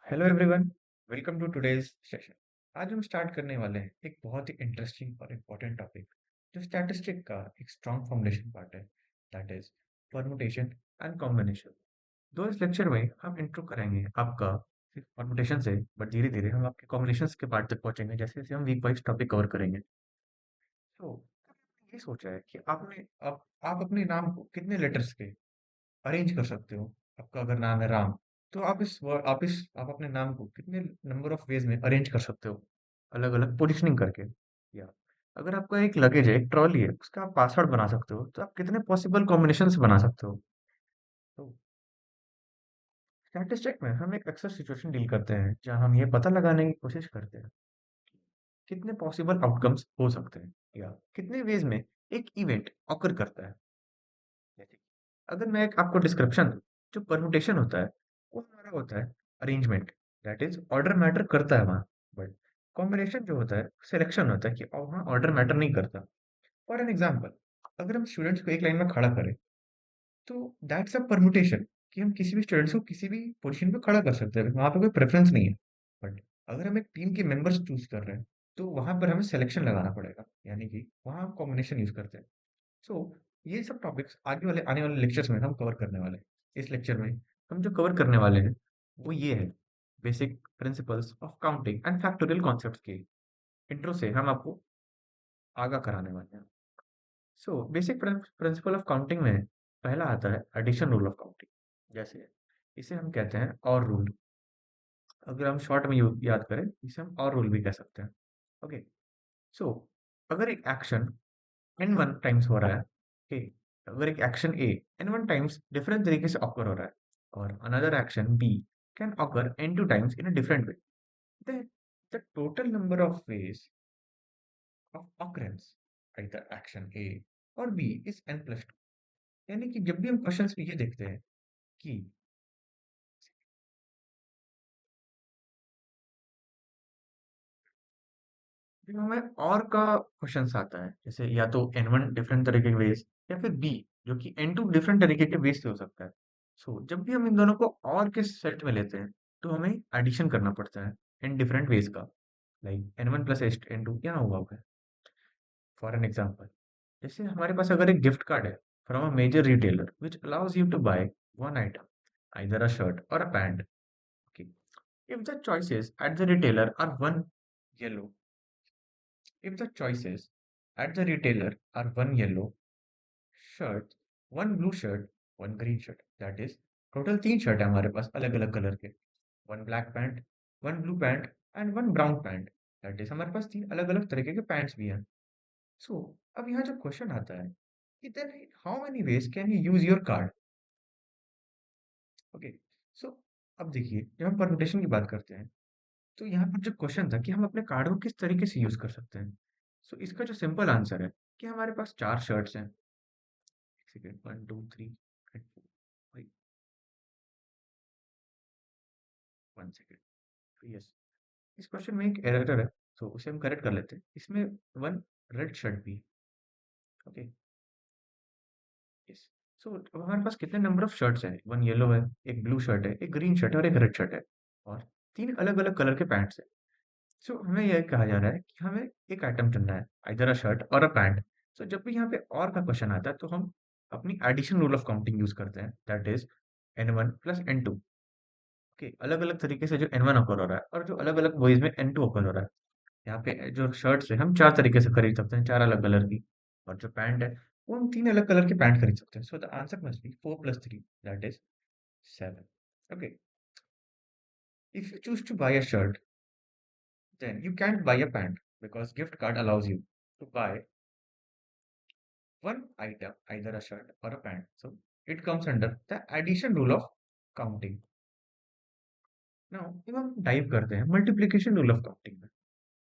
Hello everyone, welcome to today's session. आज हम start करने वाले हैं एक बहुत ही इंटरेस्टिंग और इम्पोर्टेंट टॉपिक जो स्टैटिस्टिक का एक स्ट्रॉन्ग फाउंडेशन पार्ट है, that is permutation and combination. दो इस लेक्चर में हम इंट्रो करेंगे आपका सिर्फ परमुटेशन से, बट धीरे धीरे हम आपके कॉम्बिनेशंस के पार्ट तक पहुंचेंगे जैसे जैसे हम वीक वाइज टॉपिक कवर करेंगे। तो ये सोचा है कि आप अपने नाम को कितने लेटर्स के अरेंज कर सकते हो। आपका अगर नाम है राम, तो आप अपने नाम को कितने नंबर ऑफ वेज में अरेंज कर सकते हो, अलग अलग पोजिशनिंग करके। या अगर आपका एक लगेज है, एक ट्रॉली है, उसका आप पासवर्ड बना सकते हो, तो आप कितने पॉसिबल कॉम्बिनेशन बना सकते हो। तो स्टैटिस्टिक में हम एक अक्सर सिचुएशन डील करते हैं जहां हम ये पता लगाने की कोशिश करते हैं कितने पॉसिबल आउटकम्स हो सकते हैं या कितने वेज में एक इवेंट ऑकर करता है। जैसे कि अगर मैं एक आपको डिस्क्रिप्शन दूं, जो परमुटेशन होता है वो हमारा होता है arrangement, that is order matter करता है वहाँ। बट कॉम्बिनेशन जो होता है सिलेक्शन होता है कि वहाँ ऑर्डर मैटर नहीं करता। फॉर एन एग्जाम्पल, अगर हम स्टूडेंट्स को एक लाइन में खड़ा करें, तो दैट्स अ परमुटेशन कि हम किसी भी स्टूडेंट्स को किसी भी पोजीशन पे खड़ा कर सकते हैं, वहाँ पे कोई प्रेफरेंस नहीं है। बट अगर हम एक टीम के मेंबर्स चूज कर रहे हैं, तो वहाँ पर हमें सिलेक्शन लगाना पड़ेगा, यानी कि वहाँ हम कॉम्बिनेशन यूज करते हैं। सो ये सब टॉपिक्स आने वाले लेक्चर्स में हम कवर करने वाले हैं। इस लेक्चर में हम जो कवर करने वाले हैं वो ये है, basic principles of counting and factorial concepts के इंट्रो से हम आपको आगा कराने वाले हैं। So basic principle of counting में पहला आता है एडिशन रूल ऑफ काउंटिंग। जैसे इसे हम कहते हैं और रूल। अगर हम शॉर्ट में याद करें, इसे हम और रूल भी कह सकते हैं। ओके। सो अगर एक एक्शन एन वन टाइम्स हो रहा है, ए, अगर एक action A n one times different तरीके से ऑकर हो रहा है, और another action B can occur n two times in a different way, then the total number of ways of occurrence either action A और B is n plus 2। यानी कि जब भी हम क्वेश्चंस में ये देखते हैं कि जब हमें और का क्वेश्चंस आता है, जैसे या तो एन वन डिफरेंट तरीके के वेज, या फिर बी जो कि एन टू डिफरेंट तरीके के वेज से हो सकता है। सो जब भी हम इन दोनों को और के सेट में लेते हैं, तो हमें एडिशन करना पड़ता है इन डिफरेंट वेज का। Like n one plus n two क्या होगा। फॉर एन एग्जाम्पल, जैसे हमारे पास अगर एक गिफ्ट कार्ड है from a major retailer which allows you to buy one item, either a shirt or a pant. Okay. If the choices at the retailer are one yellow, if the choices at the retailer are one yellow shirt, one blue shirt, one green shirt, that is total तीन shirt है हमारे पास अलग अलग colour के, one black pant, one blue pant and one brown pant, that is हमारे पास तीन अलग अलग तरीके के पैंट्स भी हैं। सो अब यहाँ जो क्वेश्चन आता है कि then how many ways can you use your card. Okay. So अब देखिए, जब हम परमुटेशन की बात करते हैं, तो यहाँ पर जो क्वेश्चन था कि हम अपने कार्ड को किस तरीके से यूज कर सकते हैं। सो इसका जो सिंपल आंसर है कि हमारे पास चार शर्ट्स हैं। एक second, one two three and four, one second, yes. इस क्वेश्चन में एक एरर है, तो उसे हम करेक्ट कर लेते हैं। इसमें वन रेड शर्ट भी। Okay, yes. सो अब हमारे पास कितने नंबर ऑफ शर्ट्स हैं, वन येलो है, एक ब्लू शर्ट है, एक ग्रीन शर्ट है और एक रेड शर्ट है, और तीन अलग अलग कलर के पैंट्स हैं। सो हमें यह कहा जा रहा है कि हमें एक आइटम चुनना है, आइदर अ शर्ट और अ पैंट। सो जब भी यहाँ पे और का क्वेश्चन आता है, तो हम अपनी addition rule of counting use करते हैं, that is n one plus n two. Okay, अलग अलग तरीके से जो एन वन ऑकर हो रहा है और जो अलग अलग वेज में एन टू ऑकर हो रहा है। यहाँ पे जो शर्ट्स है हम चार तरीके से खरीद सकते हैं, चार अलग कलर की। और जो पैंट है, वो हम तीन अलग कलर के पैंट खरीद सकते हैं। So the answer must be four plus three, that is seven. Okay, if you choose to buy a shirt, then you can't buy a pant because gift card allows you to buy one item, either a shirt or a pant. So it comes under the addition rule of counting. Now अब हम dive करते हैं multiplication rule of counting में।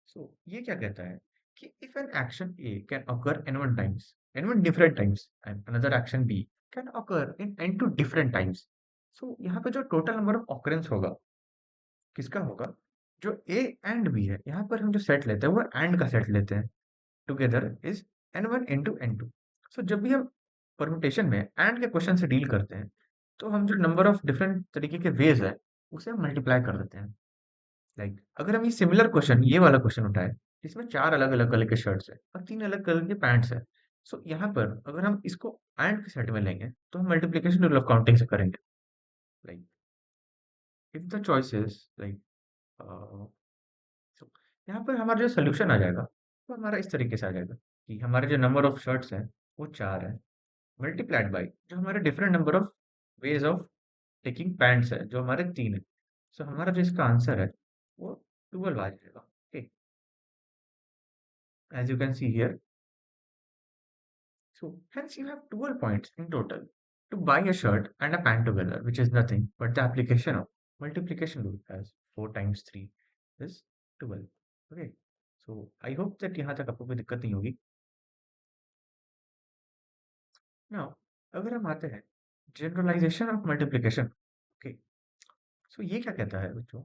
सो ये क्या कहता है कि if an action A can occur n one times, n one different times, and another action B can occur in n two different times. So यहाँ पे जो टोटल नंबर ऑफ ऑकरेंस होगा, किसका होगा, जो ए एंड बी है, यहाँ पर हम जो सेट लेते हैं वो एंड का सेट लेते हैं, together is n one into n two. So जब भी हम परमुटेशन में एंड के क्वेश्चन से डील करते हैं, तो हम जो नंबर ऑफ डिफरेंट तरीके के वेज है उसे हम मल्टीप्लाई कर देते हैं। लाइक अगर हम ये सिमिलर क्वेश्चन, ये वाला क्वेश्चन उठाए जिसमें चार अलग अलग कलर के शर्ट्स है और तीन अलग कलर के पैंट्स है, सो यहाँ पर अगर हम इसको एंड के सेट में लेंगे तो हम मल्टीप्लिकेशन रूल ऑफ काउंटिंग से करेंगे। Like if the choices like, तो यहाँ पर हमारा जो सोल्यूशन आ जाएगा वो हमारा इस तरीके से आ जाएगा कि हमारे जो नंबर ऑफ शर्ट्स हैं वो चार है, मल्टीप्लाइड बाई जो हमारे different number of ways of taking pants है जो हमारे तीन है। सो हमारा जो इसका आंसर है वो 12 आ जाएगा। Okay, as you can see here, so hence you have 12 points in total to buy a shirt and a pant together, which is nothing but the application of multiplication rule, as 4 times 3 is 12. Okay, so I hope that यहाँ तक आपको कोई दिक्कत नहीं होगी। Now, अगर हम आते हैं generalization of multiplication, okay, so ये क्या कहता है बच्चों?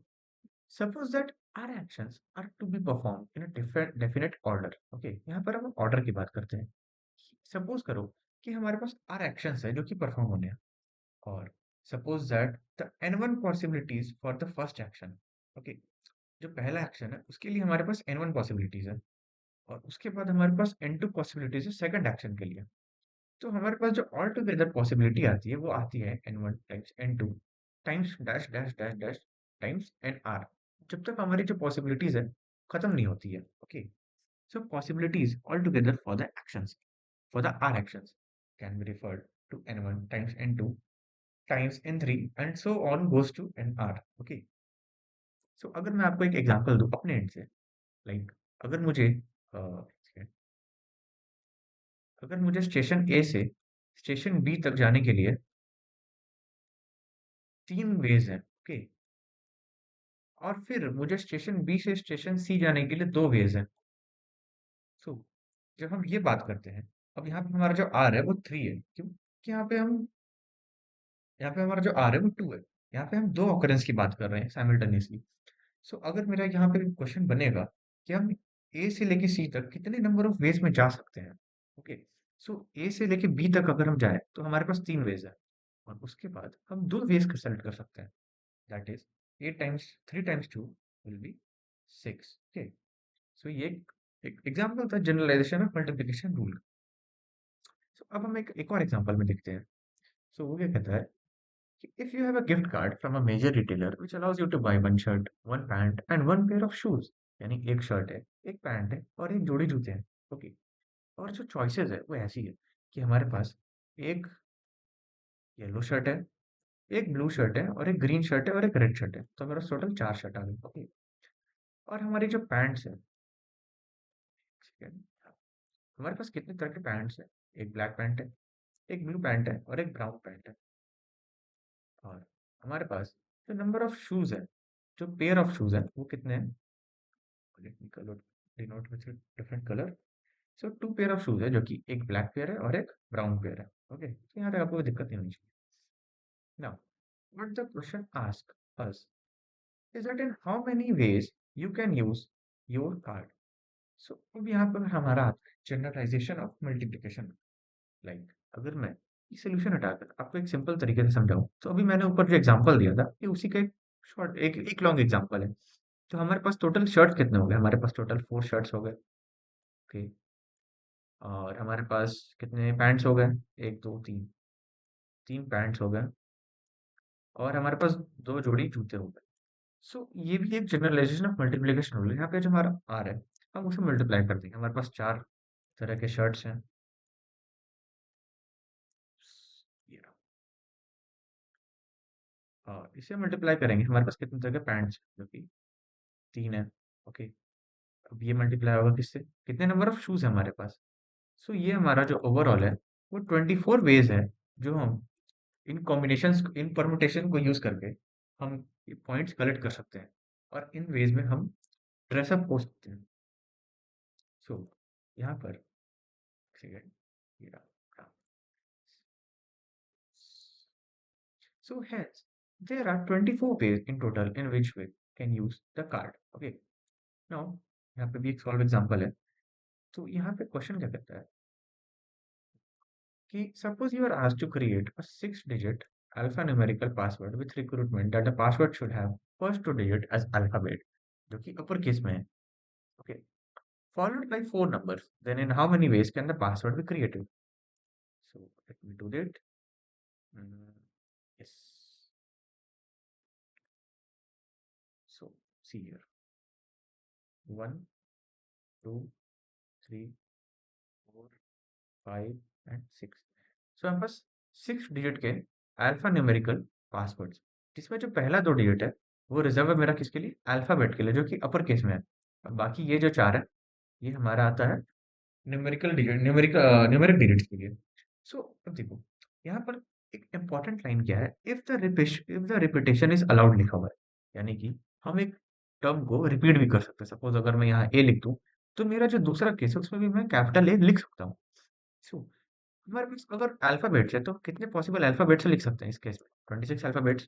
Suppose that our actions are to be performed in a different definite order. Okay, यहाँ पर हम order की बात करते हैं। Suppose करो कि हमारे पास R actions है जो कि परफॉर्म होने हैं, और suppose that the n1 possibilities for the first action. Okay, जो पहला एक्शन है उसके लिए हमारे पास n1 पॉसिबिलिटीज है, और उसके बाद हमारे पास n2 पॉसिबिलिटीज है सेकंड एक्शन के लिए। तो हमारे पास जो ऑल टुगेदर पॉसिबिलिटी आती है वो आती है n1 times n2 times dash dash dash dash times nr, जब तक हमारी जो पॉसिबिलिटीज है खत्म नहीं होती है। Okay, so possibilities altogether for the actions, for the R actions, can be referred to n1 times n2 times n3 and so on goes to nr. Okay, so अगर मैं आपको एक एग्जांपल दूं अपने एंड से, लाइक अगर मुझे अगर मुझे स्टेशन ए से स्टेशन बी तक जाने के लिए तीन वेज हैं, ओके, और फिर मुझे स्टेशन बी से स्टेशन सी जाने के लिए दो वेज हैं। सो जब हम ये बात करते हैं, अब यहाँ पे हमारा जो आर है वो थ्री है, क्यों कि यहाँ पे हमारा जो आर है वो टू है। यहाँ पे हम दो ऑकरेंस की बात कर रहे हैं साइमल्टेनियसली। सो अगर मेरा यहाँ पे क्वेश्चन बनेगा कि हम ए से लेके सी तक कितने नंबर ऑफ वेज में जा सकते हैं। ओके, सो ए से लेके बी तक अगर हम जाए तो हमारे पास तीन वेज है, और उसके बाद हम दो वेज का सेलेक्ट कर सकते हैं, that is a times three times two will be six. Okay, so ये एक एग्जाम्पल था generalisation of multiplication rule. So अब हम एक और एग्जाम्पल में देखते हैं। सो वो क्या कहता है, if you have a gift card from a major retailer which allows you to buy one shirt, one pant and one pair of shoes, यानी एक शर्ट है, एक पैंट है और एक जोड़ी जूते हैं। ओके, और जो चॉइसेस है वो ऐसी है कि हमारे पास एक येलो शर्ट है, एक ब्लू शर्ट है और एक ग्रीन शर्ट है और एक रेड शर्ट है, तो हमारे पास टोटल चार शर्ट आ गई। ओके, और हमारी जो पैंट्स है, ठीक है, हमारे पास कितने तरह के पैंट्स है? एक ब्लैक पैंट है, एक ब्लू पैंट है और एक ब्राउन पैंट है। और हमारे पास जो नंबर ऑफ शूज है, जो पेयर ऑफ शूज है वो कितने हैं? let me color denote with a different color. So two pair of shoes है जो कि एक ब्लैक पेयर है और एक ब्राउन पेयर है। ओके, तो यहाँ तक आपको कोई दिक्कत नहीं होनी चाहिए। Now what the question ask us is that in how many ways you can use your card. So अब यहाँ पर हमारा जनरलाइजेशन ऑफ मल्टीप्लिकेशन। लाइक अगर मैं ये सोल्यूशन हटाकर आपको एक सिंपल तरीके से समझाऊं, तो अभी मैंने ऊपर जो एग्जांपल दिया था ये उसी का एक शॉर्ट एक लॉन्ग एग्जांपल है। तो हमारे पास टोटल शर्ट्स कितने हो गए? हमारे पास टोटल फोर शर्ट्स हो गए। ओके, और हमारे पास कितने पैंट्स हो गए? एक दो तीन, तीन पैंट्स हो गए, और हमारे पास दो जोड़ी जूते हो गए। सो ये भी एक जनरलाइजेशन ऑफ मल्टीप्लिकेशन रूल है। यहाँ पे जो हमारा आर है हम उसे मल्टीप्लाई कर देंगे। हमारे पास चार तरह के शर्ट्स हैं, ये रहा। और इसे मल्टीप्लाई करेंगे, हमारे पास कितने तरह के पैंट्स जो कि तीन है। ओके, अब ये मल्टीप्लाई होगा किससे? कितने नंबर ऑफ शूज है हमारे पास? सो ये हमारा जो ओवरऑल है वो 24 वेज है, जो हम इन कॉम्बिनेशंस इन परमुटेशन को यूज करके हम पॉइंट्स कलेक्ट कर सकते हैं, और इन वेज में हम ड्रेस अप हो सकते हैं। सो यहाँ पर सेकंड, ये रहा। So hence there are 24 ways in total in which we can use the card. Okay, now यहाँ पे भी एक सॉल्व एग्जांपल है। तो यहाँ पे क्वेश्चन क्या कहता है कि suppose you are asked to create a 6 digit alphanumerical password with requirement that the password should have first two digit as alphabet, जो कि upper case में है. Okay, followed by four numbers. Then in how many ways can the password be created? So let me do that. Mm, yes. So see here. One, two, three, four, five and six. So हमारे पास six digit के alpha numerical passwords, जिसमें जो पहला दो digit है वो reserve है मेरा किसके लिए, अल्फाबेट के लिए, जो कि अपर केस में है. और बाकी ये जो चार है ये हमारा आता है न्यूमेरिकल डिजिट, न्यूमेरिक डिजिट्स के लिए. सो अब देखो यहाँ पर एक इंपॉर्टेंट लाइन क्या है, if the repetition is allowed लिखा हुआ है, यानी कि हम एक टर्म को रिपीट भी कर सकते हैं. सपोज अगर मैं यहाँ ए लिख दूं तो मेरा जो दूसरा केस है उसमें भी मैं कैपिटल ए लिख सकता हूँ. सो हमारे पास अगर अल्फाबेट्स है तो कितने पॉसिबल अल्फाबेट्स से लिख सकते हैं इस केस में, 26 अल्फाबेट्स.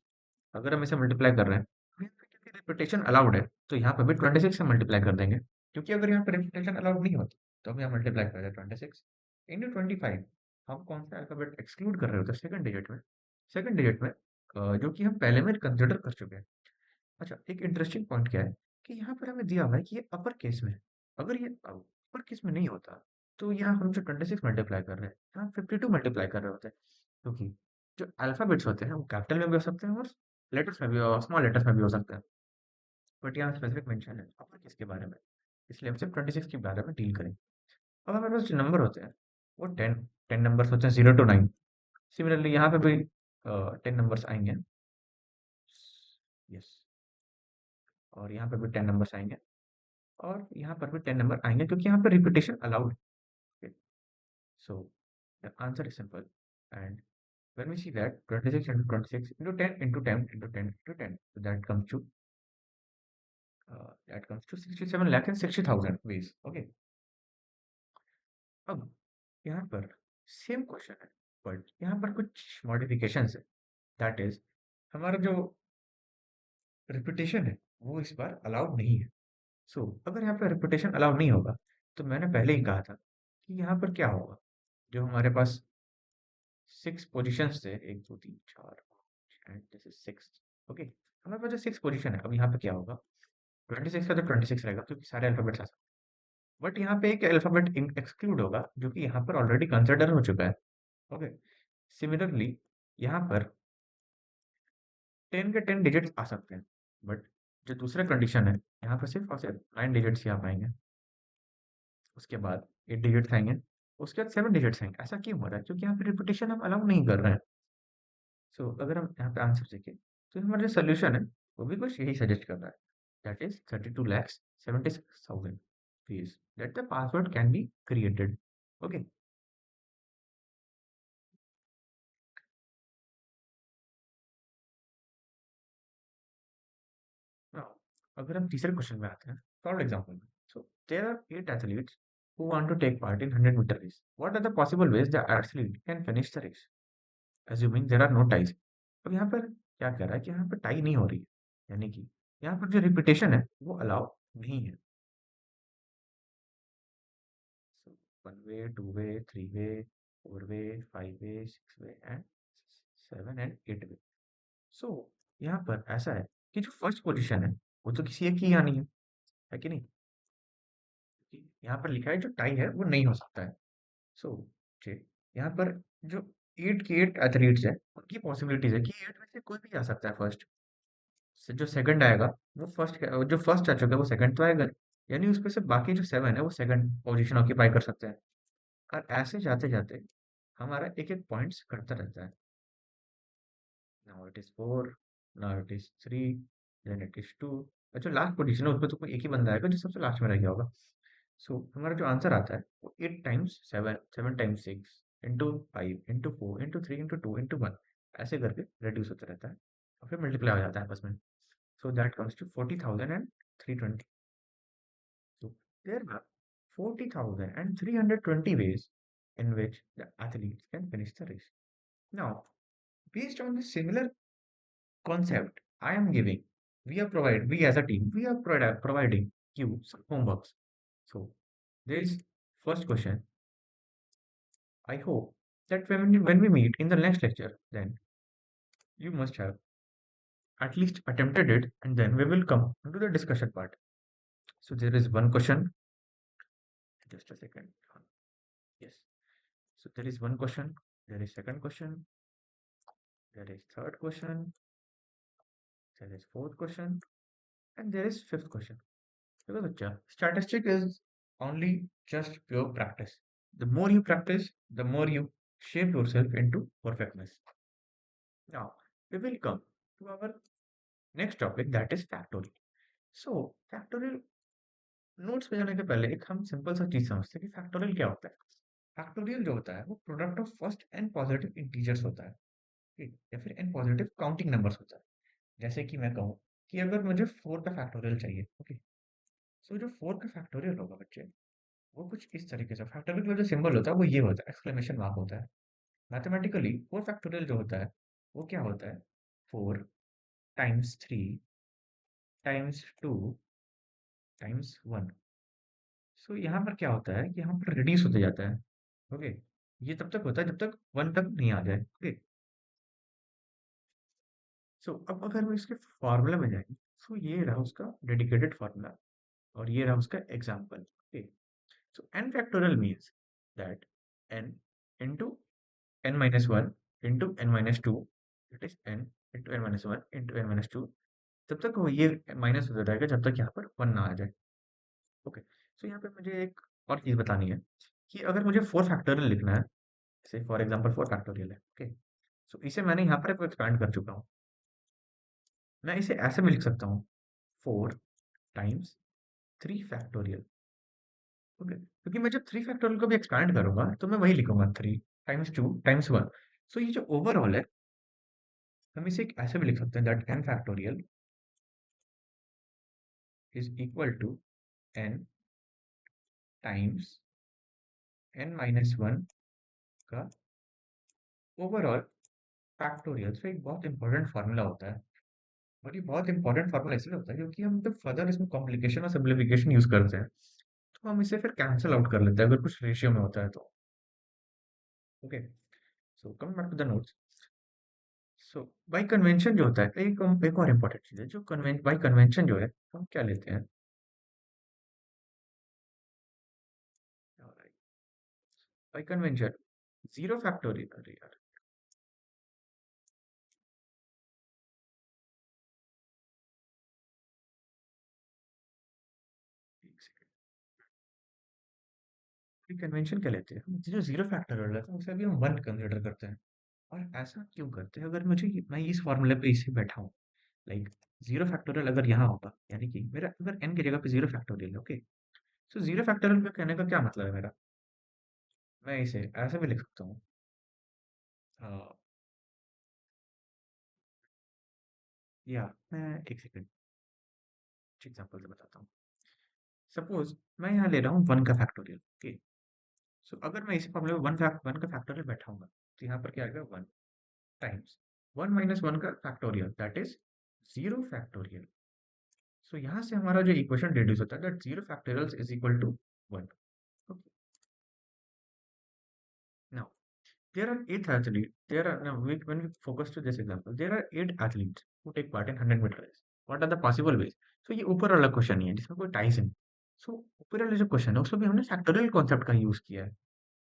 अगर हम इसे मल्टीप्लाई कर रहे हैं तो यहाँ पे क्योंकि रिपीटेशन अलाउड है तो यहाँ पे भी 26 से मल्टीप्लाई कर देंगे, क्योंकि अगर यहाँ पे रिपीटेशन अलाउड नहीं होती तो हम यहाँ मल्टीप्लाई कर रहे हैं 26 इंटू 25. हम कौन सा अल्फाबेट एक्सक्लूड कर रहे होते हैं सेकंड डिजिट में, जो कि हम पहले में कंसिडर कर चुके हैं. अच्छा, एक इंटरेस्टिंग पॉइंट क्या है कि यहाँ पर हमें दिया हुआ है कि ये अपर केस में है. अगर ये अपर केस में नहीं होता तो यहाँ हम जो 26 मल्टीप्लाई कर रहे हैं यहाँ 52 मल्टीप्लाई कर रहे होते हैं, क्योंकि जो अल्फाबेट्स होते हैं वो कैपिटल में भी हो सकते हैं और लेटर्स में भी, स्मॉल लेटर्स में भी हो सकते हैं. बट यहाँ स्पेसिफिक मेंशन है अपर केस के बारे में, इसलिए हम सिर्फ 26 के बारे में डील करेंगे. अब हमारे पास जो नंबर होते हैं वो टेन नंबर्स होते हैं 0 to 9. सिमिलरली यहाँ पे भी 10 नंबर्स आएंगे. यस, और यहाँ पे भी 10 नंबर्स आएंगे और यहाँ पर भी 10 नंबर आएंगे क्योंकि यहाँ पर रिपीटेशन अलाउड है. सो the answer is simple. And when we see that 26 into 26 into 10 into 10 into 10 into 10, so that comes to 67 lakh and 60,000 ways. Okay, अब यहाँ पर सेम क्वेश्चन है बट यहाँ पर कुछ मॉडिफिकेशंस है. दैट इज हमारा जो रिपीटेशन है वो इस बार अलाउड नहीं है. सो अगर यहाँ पर रिपीटेशन अलाउड नहीं होगा तो मैंने पहले ही कहा था कि यहाँ पर क्या होगा, जो हमारे पास सिक्स पोजिशंस थे, एक दो तीन चार and this is six. Okay, हमारे पास जो सिक्स पोजीशन है अब यहाँ पे क्या होगा, 26 का तो 26 रहेगा क्योंकि सारे अल्फाबेट्स आ सकते हैं. बट यहाँ पे एक अल्फाबेट एक्सक्लूड होगा जो कि यहाँ पर ऑलरेडी कंसिडर हो चुका है. ओके, सिमिलरली यहाँ पर 10 के 10 डिजिट्स आ सकते हैं, बट जो दूसरा कंडीशन है यहाँ पर सिर्फ और सिर्फ 9 डिजिट्स ही आ पाएंगे. उसके बाद 8 डिजिट्स आएंगे, उसके बाद 7 डिजिट्स आएंगे. ऐसा क्यों हो रहा है, क्योंकि यहाँ पे रिपीटेशन हम अलाउ नहीं कर रहे हैं. सो अगर हम यहाँ पे आंसर देखें तो हमारा जो सोल्यूशन है वो भी कुछ यही सजेस्ट कर रहा है. That is 32,76,000 ways that the password can be created. Okay. Now, अगर हम तीसरे क्वेश्चन में आते हैं, for example, so there are 8 athletes who want to take part in 100-meter race. What are the possible ways the athlete can finish the race? Assuming there are no ties. अब यहाँ पर क्या कह रहा है कि यहाँ पर टाई नहीं हो रही है, यानी कि यहाँ पर जो रिपीटेशन है वो अलाउ नहीं है. So, one way, two way, three way, four way, five way, six way and seven and eight way. सो यहाँ पर ऐसा है कि जो फर्स्ट पोजीशन है वो तो किसी एक की आनी है कि नहीं. कि यहाँ पर लिखा है जो टाई है वो नहीं हो सकता है. सो यहाँ पर जो एट के एट एथलीट्स है उनकी पॉसिबिलिटीज है कि एट में से कोई भी आ सकता है फर्स्ट से. जो सेकंड आएगा वो फर्स्ट, जो फर्स्ट आ चुका है वो सेकंड तो आएगा, यानी उसमें से बाकी जो सेवन है वो सेकंड पोजीशन ऑक्यूपाई कर सकते हैं. और ऐसे जाते जाते हमारा एक एक पॉइंट्स घटता रहता है. Now it is four, now it is three, then it is two. जो लास्ट पोजीशन है उसमें तो कोई एक ही बंदा आएगा जो सबसे लास्ट में रह गया होगा. सो हमारा जो आंसर आता है वो 8 times 7, 7 times 6 into 5 into 4 into 3 into 2 into 1 ऐसे करके रिड्यूस होता रहता है और फिर मल्टीप्लाई हो जाता है आपस में. So that comes to 40,320. So there are 40,320 ways in which the athletes can finish the race. Now, based on the similar concept I am giving, we as a team, we are providing you some homeworks. So there is first question. I hope that when we meet in the next lecture, then You must have at least attempted it, and then we will come into the discussion part. So there is one question. Just a second. Yes. So there is one question. There is second question. There is third question. There is fourth question, and there is fifth question. देखो बच्चा, statistic is only just pure practice. The more you practice, the more you shape yourself into perfectness. Now, we will come to our next topic, that is factorial. So, factorial notes पे जाने के पहले एक हम simple सा चीज समझते हैं कि फैक्टोरियल क्या होता है। फैक्टोरियल जो होता है वो product of first and positive integers होता है, ठीक, या फिर एंड पॉजिटिव काउंटिंग नंबर्स होता है। जैसे कि मैं कहूँ कि अगर मुझे 4 का फैक्टोरियल चाहिए, ओके, सो जो 4 का फैक्टोरियल होगा बच्चे, वो कुछ इस तरीके से, फैक्टोरियल का जो सिंबल होता है वो ये होता है, एक्सक्लेमेशन मार्क होता है। मैथमेटिकली 4 फैक्टोरियल जो होता है वो क्या होता है, 4 टाइम्स 3 टाइम्स 2 टाइम्स 1। सो यहाँ पर क्या होता है कि यहाँ पर रिड्यूस होते जाता है, ओके। ये तब तक होता है जब तक 1 तक नहीं आ जाए, ओके। सो अब अगर हम इसके फार्मूला में जाएंगे, सो ये रहा उसका डेडिकेटेड फार्मूला और ये रहा उसका example, okay. So n factorial means that n into n minus 1 into n minus 2, that is n into n minus 1 into n minus 2, तब तक वो ये माइनस होता रहेगा जब तक यहाँ पर 1 ना आ जाए, ओके। सो यहाँ पे मुझे एक और चीज़ बतानी है कि अगर मुझे 4 फैक्टोरियल लिखना है, जैसे फॉर एग्जांपल 4 फैक्टोरियल है, ओके। सो इसे मैंने यहाँ पर एक्सपैंड कर चुका हूँ। मैं इसे ऐसे भी लिख सकता हूँ, 4 टाइम्स 3 फैक्टोरियल, ओके। क्योंकि मैं जब 3 फैक्टोरियल को भी एक्सपैंड करूंगा तो मैं वही लिखूंगा, 3 टाइम्स 2 टाइम्स 1। सो ये जो ओवरऑल है, हम इसे एक ऐसे भी लिख सकते हैं that n factorial is equal to n times n minus 1 का ओवरऑल फैक्टोरियल। तो एक बहुत इंपॉर्टेंट फार्मूला होता है, और ये बहुत इंपॉर्टेंट फार्मूला इसलिए होता है क्योंकि हम जब फर्दर इसमें कॉम्प्लिकेशन और सिम्प्लीफिकेशन यूज करते हैं तो हम इसे फिर कैंसिल आउट कर लेते हैं अगर कुछ रेशियो में होता है तो, okay. So coming back to the notes. So by convention जो होता है, एक और इम्पोर्टेंट चीज है, जो बाय कन्वेंशन जो है हम क्या लेते हैं, बाय कन्वेंशन जीरो फैक्टोरियल, अरे यार एक सेकंड, कन्वेंशन क्या लेते हैं हम, जो जीरो फैक्टोरियल है उसे भी हम वन कंसिडर करते हैं। और ऐसा क्यों करते हैं, अगर मैं इस फॉर्मूले पे इसे बैठा हूँ, लाइक जीरो फैक्टोरियल अगर यहाँ होगा, यानी कि मेरा अगर n की जगह पे जीरो फैक्टोरियल है, ओके। सो जीरो फैक्टोरियल का कहने का क्या मतलब है मेरा, मैं इसे ऐसे भी लिख सकता हूँ, या मैं एक सेकंड एग्जांपल से बताता हूँ। सपोज मैं यहाँ ले रहा हूँ वन का फैक्टोरियल, ओके। सो अगर मैं इसी फॉर्मूले में वन का फैक्टोरियल बैठाऊंगा तो यहाँ पर क्या आएगा, वन टाइम्स 1 - 1 का factorial, that is zero factorial. So यहाँ से हमारा जो इक्वेशन डिड्यूस होता है that zero factorial is equal to 1, okay. Now there are eight athletes. There are now when we focus to this example, there are 8 athletes who take part in 100-meter race. What are the possible ways? So ये ऊपर वाला question ही है जिसमें कोई ties नहीं। सो ऊपर वाला जो क्वेश्चन है उसमें भी हमने फैक्टोरियल कॉन्सेप्ट का यूज किया है,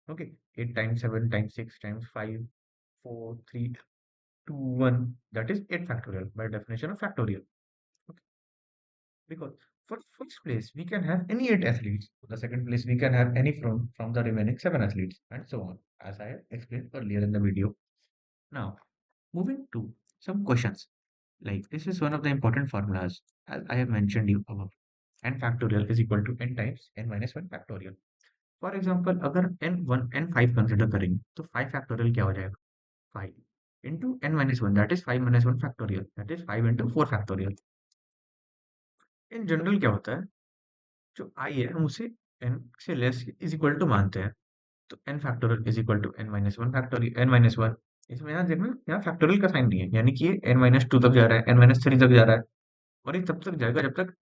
okay. 8 times 7 times 6 times 5 4 3 2 1, that is 8 factorial by definition of factorial, okay? Because for first place we can have any 8 athletes, for the second place we can have any from the remaining 7 athletes, and so on, as I explained earlier in the video. Now, moving to some questions, like this is one of the important formulas, as I have mentioned you above. N factorial is equal to n times n minus 1 factorial. For example, अगर n1 n5 consider करेंगे तो 5 factorial क्या हो जाएगा, 5 into n minus 1, that is 5 minus 1 factorial, that is 5 into 4 factorial. In general क्या होता है, जो i है हम उसे n से लेस इज इक्वल टू मानते हैं, तो n factorial is equal to n minus 1 factorial, n minus 1। इसमें यहाँ देखना, यहाँ फैक्टोरियल का साइन नहीं है, यानी कि ये n माइनस 2 तक जा रहा है, n माइनस 3 तक जा रहा है, और ये तब तक जाएगा जब तक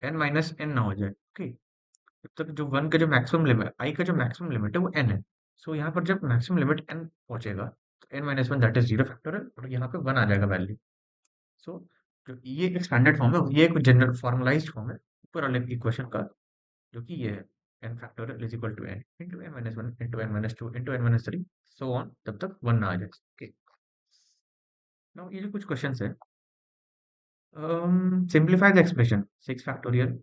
n माइनस n ना हो जाए, ओके। जब तक जो 1 का जो मैक्सिमम लिमिट, i का जो मैक्सिमम लिमिट है वो n है। सो यहाँ पर जब मैक्सिमम लिमिट n पहुंचेगा तो n minus one that is zero factorial और यहाँ पे वन आ जाएगा वैल्यू। सो जो ये एक स्टैंडर्ड फॉर्म है, ये एक जनरल फॉर्मलाइज्ड फॉर्म है ऊपर वाले इक्वेशन का, जो कि ये है n factorial is equal to n into n minus one into n minus two into n minus three so on, तब तक वन ना आ जाए। ओके, नाउ ये जो कुछ क्वेश्चंस है, simplify the expression six factorial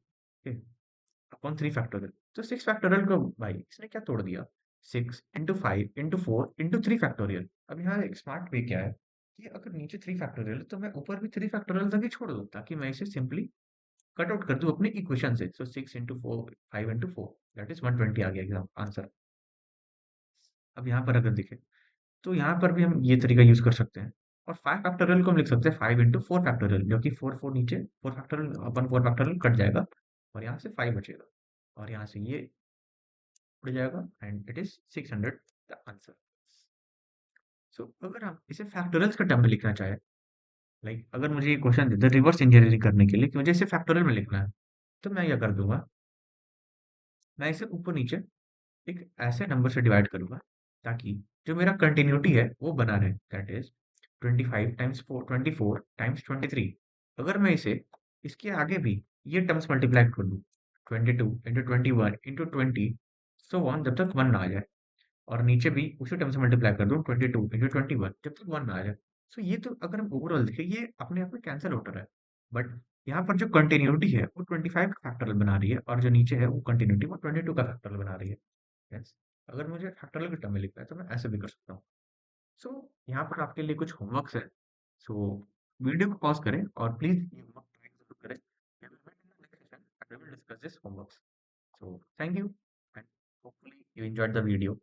upon three factorial. तो six factorial को भाई इसने क्या तोड़ दिया, six into five into four into three factorial. अब यहाँ एक स्मार्ट वे क्या है कि अगर नीचे थ्री फैक्टोरियल है तो मैं ऊपर भी थ्री फैक्टोरियल तक ही छोड़ दूँ, ताकि मैं इसे सिंपली कट आउट कर दूँ अपने इक्वेशन से। So six into four, five into four, that is 120 आ गया एग्जाम आंसर। अब यहाँ पर अगर देखें तो यहाँ पर भी हम ये तरीका यूज कर सकते हैं, और फाइव फैक्टोरियल को हम लिख सकते हैं फाइव इंटू फोर फैक्टोरियल, जो कि फोर फोर नीचे फोर फैक्टोरियल अपन फोर फैक्टोरियल कट जाएगा और यहाँ से फाइव बचेगा, और यहाँ से ये उड़ जाएगा and it is 600 the answer. So अगर हम इसे फैक्टोरियल्स का टर्म में लिखना चाहे, लाइक अगर मुझे ये क्वेश्चन दे दे रिवर्स इंजीनियरिंग करने के लिए कि मुझे इसे फैक्टोरियल में लिखना है, तो मैं क्या कर दूंगा, मैं इसे ऊपर नीचे एक ऐसे नंबर से डिवाइड करूंगा ताकि जो मेरा कंटिन्यूटी है वो बना रहे, that is 25 times four, 24 times 23। अगर मैं इसे इसके आगे भी ये टर्म्स मल्टीप्लाई कर दूं, 22 इंटू 21 इंटू 20 सो ऑन, जब तक वन ना आ जाए, और नीचे भी उसी टर्म से मल्टीप्लाई कर दूं 22 इंटू 21 जब तक वन ना आ जाए। सो ये तो अगर हम ओवरऑल देखें ये अपने आप में कैंसिल आउट हो रहा है, बट यहाँ पर जो कंटिन्यूटी है वो 25 का फैक्टोरियल बना रही है, और जो नीचे है वो कंटिन्यूटी वो 22 का फैक्टोरियल बना रही है। यस, अगर मुझे फैक्टोरियल के टर्म में लिखना है तो मैं ऐसे भी कर सकता हूँ। सो यहाँ पर आपके लिए कुछ होमवर्क्स है। सो वीडियो को पॉज करें और प्लीज ये होमवर्क ट्राई जरूर करें। We will meet in the next session and we will discuss this homeworks. So thank you and hopefully you enjoyed the video.